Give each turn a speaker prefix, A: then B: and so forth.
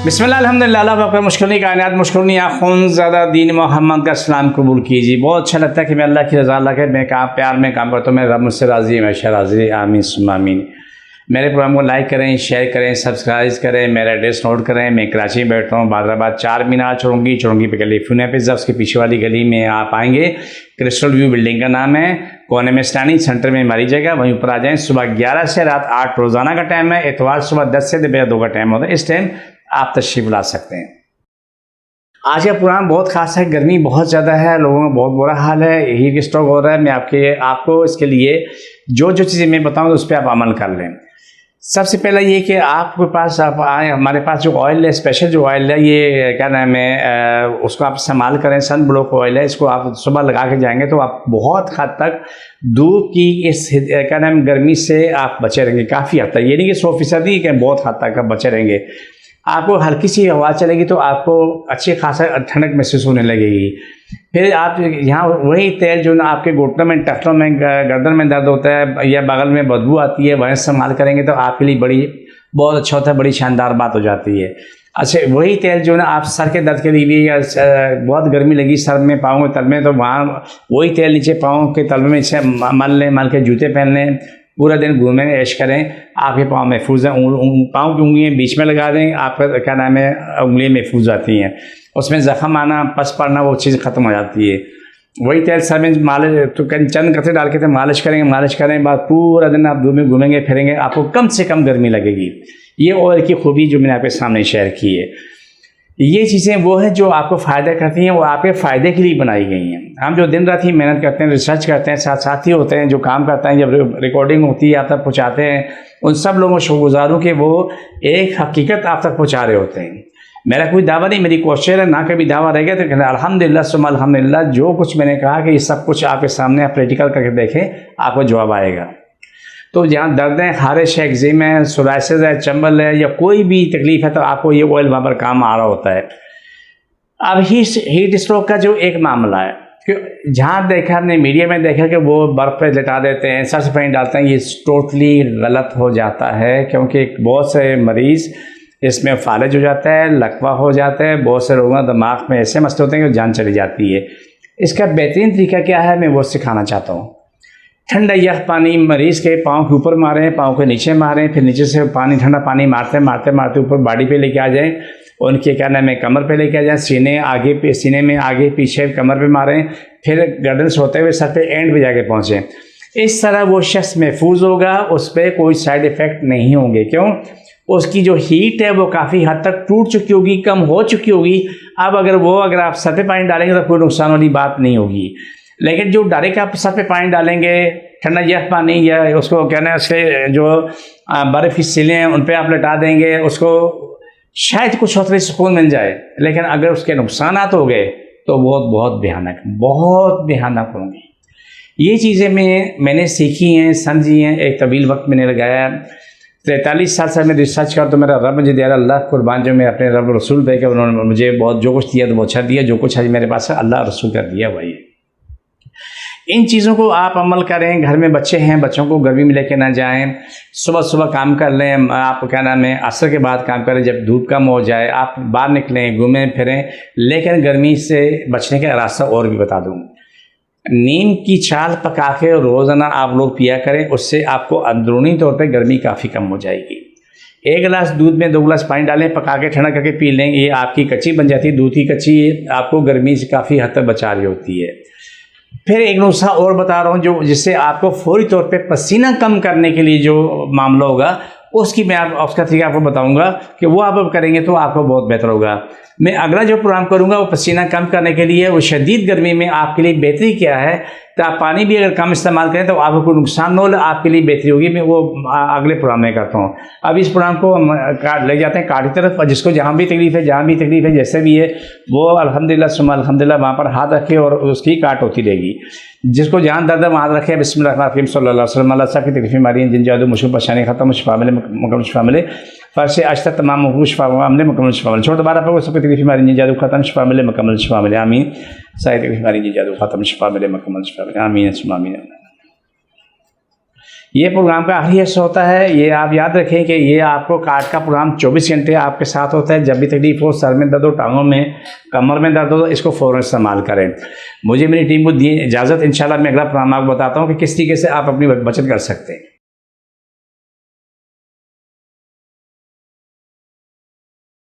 A: बिस्मिल्लाह अल्हम्दुलिल्लाह अल्लाह पाक मुश्किल कायनात मुश्किल आखुन ज़्यादा दीन मोहम्मद का सलाम कबूल कीजिए। बहुत अच्छा लगता है कि मैं अल्लाह की रज़ा अल्लाह के मैं काम प्यार में काम करता हूँ। मैं रब मुझसे राज़ी हमेशा राज़ी आमीन सुम्मा आमीन। मेरे प्रोग्राम को लाइक करें, शेयर करें, सब्सक्राइब करें, मेरा एड्रेस नोट करें। मैं कराची में बैठता हूँ, बादराबाद 4 मीनार चौरंगी पे गली फुना पिज़्ज़ा, उसके पीछे वाली गली में आप आएंगे। क्रिस्टल व्यू बिल्डिंग का नाम है, कोने में स्टैंडिंग सेंटर में हमारी जगह, वहीं ऊपर आ जाएँ। सुबह 11 से रात 8 रोज़ाना का टाइम है। इतवार सुबह 10 से दोपहर 2 का टाइम होता है। इस टाइम आप तशरीफ़ ला सकते हैं। आज का प्रोग्राम बहुत खास है, गर्मी बहुत ज़्यादा है, लोगों का बहुत बुरा हाल है, हीट स्ट्रोक हो रहा है। मैं आपको इसके लिए जो चीज़ें मैं बताऊँ उस पर आप अमल कर लें। सबसे पहला ये कि आपके पास आप आए, हमारे पास जो ऑयल है, स्पेशल जो ऑयल है, ये क्या नाम है, उसको आप इस्तेमाल करें। सन ब्लॉक ऑयल है, इसको आप सुबह लगा के जाएंगे तो आप बहुत हद तक धूप की इस क्या नाम गर्मी से आप बचे रहेंगे काफ़ी हद तक। ये नहीं कि 100% कि बहुत हद तक आप बचे रहेंगे। आपको हल्की सी हवा चलेगी तो आपको अच्छी खासा ठंडक महसूस होने लगेगी। फिर आप यहाँ वही तेल जो ना आपके घुटनों में, टखनों में, गर्दन में दर्द होता है या बगल में बदबू आती है, वह इस्तेमाल करेंगे तो आपके लिए बहुत अच्छा होता है, बड़ी शानदार बात हो जाती है। अच्छा, वही तेल जो ना आप सर के दर्द के लिए भी, या बहुत गर्मी लगी सर में, पाँव के तल में, तो वहाँ वही तेल नीचे पाँव के तल में से मल के जूते पहन लें, पूरा दिन घूमें, ऐश करें, आपके पाँव महफूज हैं। पाँव की उंगलियाँ बीच में लगा दें, आपका क्या नाम है, उंगलियाँ महफूज आती हैं। उसमें ज़ख़म आना, पस पड़ना, वो चीज़ ख़त्म हो जाती है। वही तेल सर में मालिश, तो चंद कतरे डाल के मालिश करें बाद पूरा दिन आप धूप में घूमेंगे फिरेंगे, आपको कम से कम गर्मी लगेगी। ये ऑयल की खूबी जो मैंने आपके सामने शेयर की है, ये चीज़ें वो है जो आपको फ़ायदा करती हैं, वो आपके फ़ायदे के लिए बनाई गई हैं। हम जो दिन रात ही मेहनत करते हैं, रिसर्च करते हैं, साथी होते हैं जो काम करते हैं, जब रिकॉर्डिंग होती है आप तक पहुँचाते हैं, उन सब लोगों शुक्रगुज़ार कि वो एक हकीकत आप तक पहुँचा रहे होते हैं। मेरा कोई दावा नहीं, मेरी कोशिश है, ना कभी दावा रहेगा तो अल्हम्दुलिल्लाह सुम्मा अल्हम्दुलिल्लाह, जो कुछ मैंने कहा कि ये सब कुछ आपके सामने आप प्रैक्टिकल करके देखें, आपको जवाब आएगा। तो जहाँ दर्द है, खारिश है, एक्जिमा है, सोराइसिस है, चंबल है, या कोई भी तकलीफ है, तो आपको ये ऑयल वहाँ पर काम आ रहा होता है। अब हीट स्ट्रोक का जो एक मामला है, जहाँ देखा हमने मीडिया में देखा कि वो बर्फ़ पे लिटा देते हैं, सर से पानी डालते हैं, ये टोटली गलत हो जाता है। क्योंकि बहुत से मरीज़ इसमें फालिज हो जाता है, लकवा हो जाता है, बहुत से लोगों के दिमाग में ऐसे मसले होते हैं कि जान चली जाती है। इसका बेहतरीन तरीका क्या है, मैं वो सिखाना चाहता हूँ। ठंडा यह पानी मरीज़ के पाँव के ऊपर मारें, पाँव के नीचे मारें, फिर नीचे से ठंडा पानी मारते ऊपर बॉडी पे लेके आ जाएं, उनके क्या नाम है, कमर पे लेके आ जाएं, सीने में आगे पीछे कमर पे मारें, फिर गर्दन से होते हुए सर पे एंड पे जाके पहुँचें। इस तरह वो शख्स महफूज होगा, उस पर कोई साइड इफ़ेक्ट नहीं होंगे। क्यों? उसकी जो हीट है वो काफ़ी हद तक टूट चुकी होगी, कम हो चुकी होगी। अब अगर आप सर पे पानी डालेंगे तो कोई नुकसान वाली बात नहीं होगी। लेकिन जो डायरेक्ट आप सर पे पानी डालेंगे, ठंडा यह पानी, या उसको कहना है उसके जो बर्फ़ की सिलें हैं उन पे आप लटा देंगे, उसको शायद कुछ हद तक सुकून मिल जाए। लेकिन अगर उसके नुकसानात हो गए तो बहुत भयानक होंगे। ये चीज़ें मैंने सीखी हैं, समझी हैं, एक तवील वक्त मैंने लगाया। 43 साल से मैं रिसर्च कर, तो मेरा रब मुझे दिया, अल्लाह कुर्बान, जो मैं अपने रब रसूल पे के उन्होंने मुझे बहुत जो कुछ दिया तो वो अच्छा दिया, जो कुछ आज मेरे पास है अल्लाह रसूल का दिया वही। इन चीज़ों को आप अमल करें। घर में बच्चे हैं, बच्चों को गर्मी में लेके ना जाएं। सुबह काम कर लें, आप क्या नाम है, असर के बाद काम करें, जब धूप कम हो जाए आप बाहर निकलें, घूमें फिरें। लेकिन गर्मी से बचने का रास्ता और भी बता दूँ, नीम की छाल पका के रोज़ाना आप लोग पिया करें, उससे आपको अंदरूनी तौर पे गर्मी काफ़ी कम हो जाएगी। 1 गिलास दूध में 2 गिलास पानी डालें, पका के ठंडा करके पी लें। ये आपकी कच्ची बन जाती है, दूध की कच्ची आपको गर्मी से काफ़ी हद तक बचा रही होती है। फिर एक नुस्खा और बता रहा हूँ जो जिससे आपको फौरी तौर पे पसीना कम करने के लिए जो मामला होगा, उसका तरीका आपको बताऊंगा कि वो आप करेंगे तो आपको बहुत बेहतर होगा। मैं अगला जो प्रोग्राम करूंगा वो पसीना कम करने के लिए, वो शदीद गर्मी में आपके लिए बेहतरी क्या है, तो आप पानी भी अगर कम इस्तेमाल करें तो आपको कोई नुकसान न हो, आपके लिए बेहतरी होगी। मैं वो अगले प्रोग्राम में करता हूँ। अब इस प्रोग्राम को हम ले जाते हैं काट की तरफ, और जिसको जहाँ भी तकलीफ है, जैसे भी है, वो अल्हम्दुलिल्लाह सुम्मा अल्हम्दुलिल्लाह वहाँ पर हाथ रखे और उसकी काट होती रहेगी। जिसको जहाँ दर्द है वहाँ रखे, बिस्मिल्लाह सल्लल्लाहु अलैहि वसल्लम, अल्लाह सब की तकलीफें मारी हैं, जिन जादू मुश्किल परेशानी खत्म, शिफा मिले, मुकम्मल शिफा मिले, फर्श से आज तक तमाम मखलूक शिफा मिले, मुकम्मल शिफा मिले। छोड़ दोबारा पर वो सबकी तकलीफें मारी, जिन जादू खत्म, शिफा मिले, मुकम्मल शिफा मिले, आमीन। सारी तकलीफें मारी, जिन जादू खत्म, शिफा मिले, मुकम्मल शिफा मिले, आमीन आमीन। ये प्रोग्राम का हर हिस्सा होता है। ये आप याद रखें कि ये आपको कार्ड का प्रोग्राम 24 घंटे आपके साथ होता है। जब भी तकलीफ हो, सर में दर्द हो, टांगों में, कमर में दर्द हो, इसको फ़ौरन इस्तेमाल करें। मुझे मेरी टीम को दी इजाज़त। इंशाल्लाह मैं अगला प्रोग्राम आपको बताता हूँ कि किस तरीके से आप अपनी बचत कर सकते हैं।